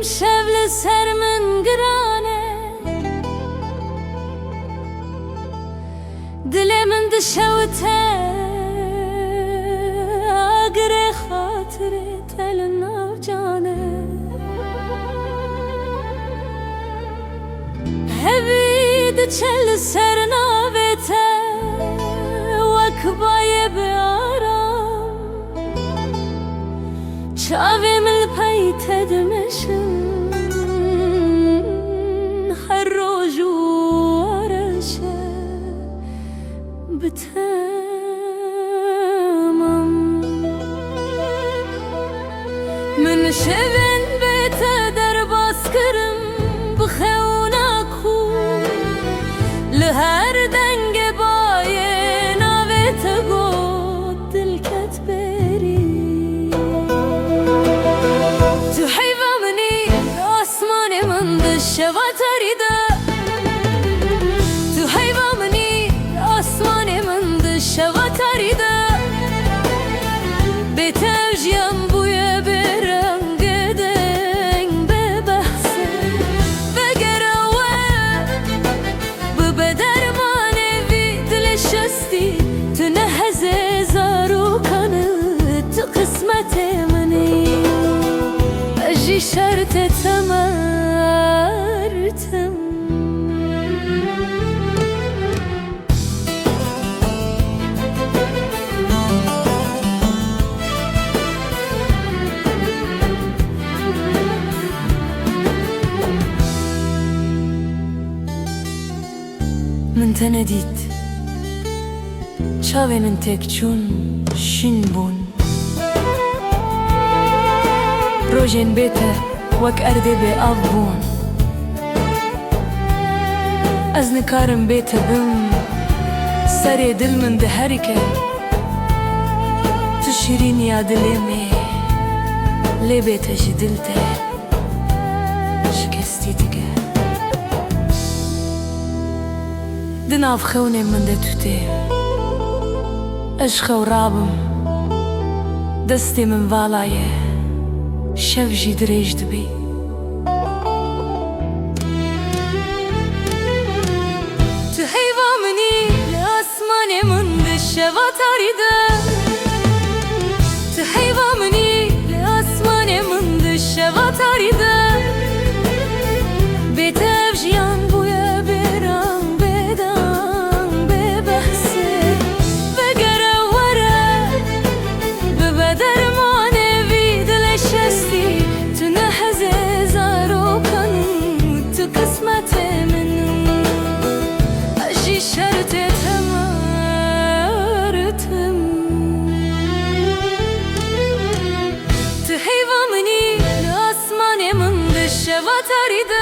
شبل سر من گرانه دل من دشوته اگر خاطر تل ناو جانه هبید چل سر ناوته وکبای بیارم چاوی مل پیت دمشم هر روز ورشه بتمام من شبن بیت در باز کرم بخونا کو لهر دنگ بای ناویت گود دلکت بری تو حیوه منی آسمان من دشوا تریده تو حیوه منی آسمان من دشوا تریده بیتر جیم بوی برنگ دنگ ببحثه بگروه ببدرمان وی دلشستی تو نهزه زارو کنه تو قسمت منی اجی شرط تمرتم من تندید چاوی من تک چون شین بون روژین بیته وک ارده به آب بون از نکارم بیته بم سر دل من ده هرکه تو شیرین یا دلمی لی بیته جی دلته شکستی دیگه دناف خونه من ده توته عشق و رابم دستی من والایه شف جی دریج دبی تو حیوه منی لآسمان من ده شوا تاریده تو حیوه منی لآسمان من ده شوا تاریده بیتر جیان بویا برام بدم ببحثه بگره وره ببدرمان وی دلشستی تو نهزه زارو کنم تو قسمت منم اجی شرط تمرتم تو حیوه منی لآسمان من ده شوا تاریده